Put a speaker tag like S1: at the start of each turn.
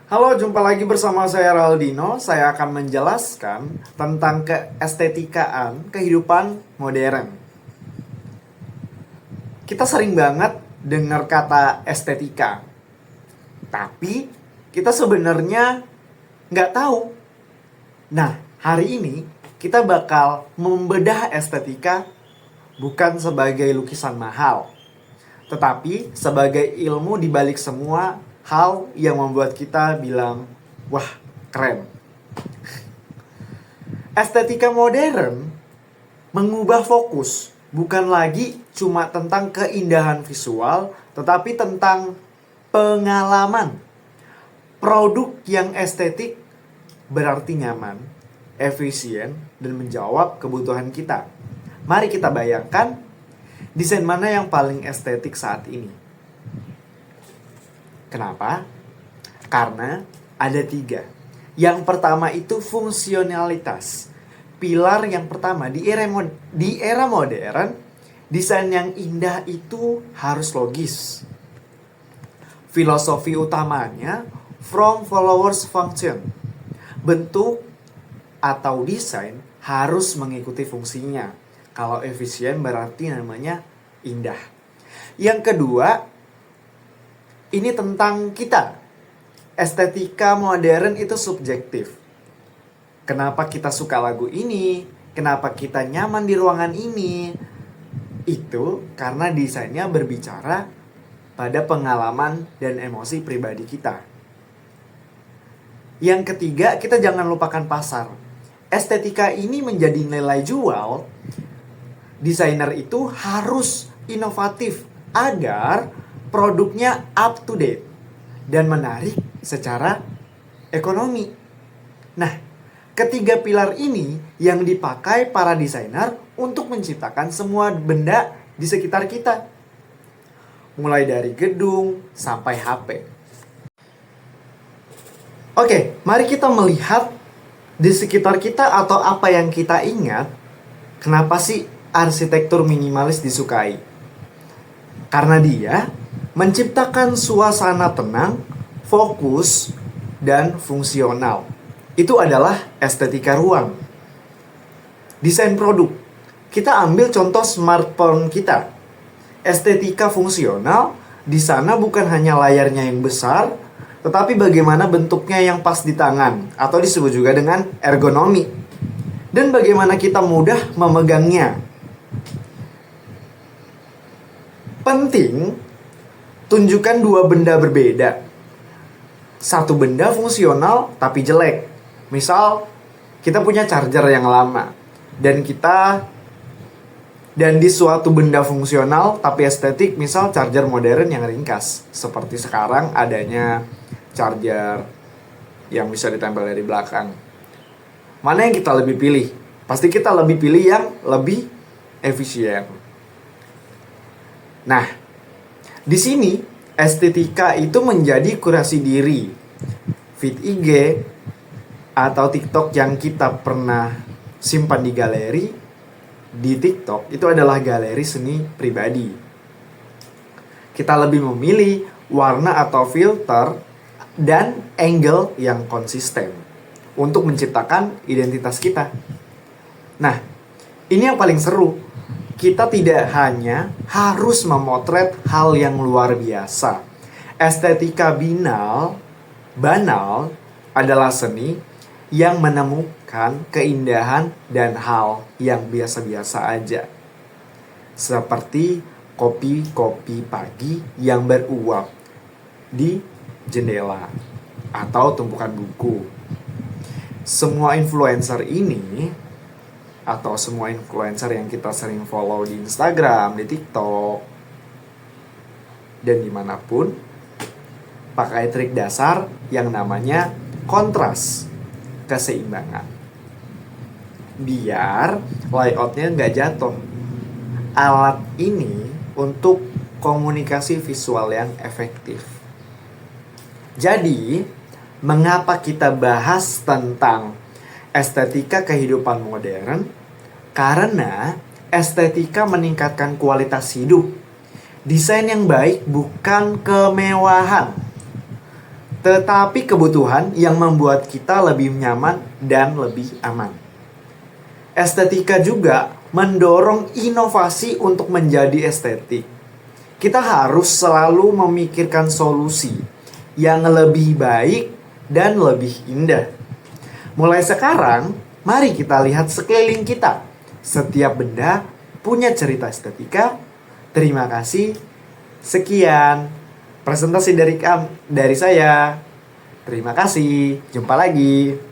S1: Halo, jumpa lagi bersama saya Raldino. Saya akan menjelaskan tentang keestetikaan kehidupan modern. Kita sering banget dengar kata estetika, tapi kita sebenarnya nggak tahu. Nah, hari ini kita bakal membedah estetika bukan sebagai lukisan mahal, tetapi sebagai ilmu di balik semua hal yang membuat kita bilang, wah, keren. Estetika modern mengubah fokus, bukan lagi cuma tentang keindahan visual, tetapi tentang pengalaman. Produk yang estetik berarti nyaman, efisien, dan menjawab kebutuhan kita. Mari kita bayangkan desain mana yang paling estetik saat ini. Kenapa? Karena ada 3. Yang pertama itu fungsionalitas. Pilar yang pertama di era modern, desain yang indah itu harus logis. Filosofi utamanya from followers function. Bentuk atau desain harus mengikuti fungsinya. Kalau efisien berarti namanya indah. Yang kedua, ini tentang kita. Estetika modern itu subjektif. Kenapa kita suka lagu ini? Kenapa kita nyaman di ruangan ini? Itu karena desainnya berbicara pada pengalaman dan emosi pribadi kita. Yang ketiga, kita jangan lupakan pasar. Estetika ini menjadi nilai jual. Desainer itu harus inovatif agar produknya up to date dan menarik secara ekonomi. Nah, ketiga pilar ini yang dipakai para desainer untuk menciptakan semua benda di sekitar kita. Mulai dari gedung sampai HP. Oke, mari kita melihat di sekitar kita atau apa yang kita ingat. Kenapa sih arsitektur minimalis disukai? Karena dia menciptakan suasana tenang, fokus, dan fungsional. Itu adalah estetika ruang. Desain produk. Kita ambil contoh smartphone kita. Estetika fungsional, di sana bukan hanya layarnya yang besar, tetapi bagaimana bentuknya yang pas di tangan, atau disebut juga dengan ergonomi. Dan bagaimana kita mudah memegangnya. Penting, tunjukkan 2 benda berbeda. Satu benda fungsional tapi jelek. Misal, kita punya charger yang lama. Dan di suatu benda fungsional tapi estetik, misal charger modern yang ringkas. Seperti sekarang adanya charger yang bisa ditempel dari belakang. Mana yang kita lebih pilih? Pasti kita lebih pilih yang lebih efisien. Nah, di sini estetika itu menjadi kurasi diri. Feed IG atau TikTok yang kita pernah simpan di galeri di TikTok itu adalah galeri seni pribadi. Kita lebih memilih warna atau filter dan angle yang konsisten untuk menciptakan identitas kita. Nah, ini yang paling seru. Kita tidak hanya harus memotret hal yang luar biasa. Estetika banal adalah seni yang menemukan keindahan dan hal yang biasa-biasa aja. Seperti kopi-kopi pagi yang beruap di jendela atau tumpukan buku. Semua influencer ini atau semua influencer yang kita sering follow di Instagram, di TikTok, dan dimanapun, pakai trik dasar yang namanya kontras, keseimbangan. Biar layoutnya nggak jatuh. Alat ini untuk komunikasi visual yang efektif. Jadi, mengapa kita bahas tentang estetika kehidupan modern? Karena estetika meningkatkan kualitas hidup. Desain yang baik bukan kemewahan, tetapi kebutuhan yang membuat kita lebih nyaman dan lebih aman. Estetika juga mendorong inovasi untuk menjadi estetik. Kita harus selalu memikirkan solusi yang lebih baik dan lebih indah. Mulai sekarang, mari kita lihat sekeliling kita. Setiap benda punya cerita estetika. Terima kasih. Sekian presentasi dari saya. Terima kasih. Jumpa lagi.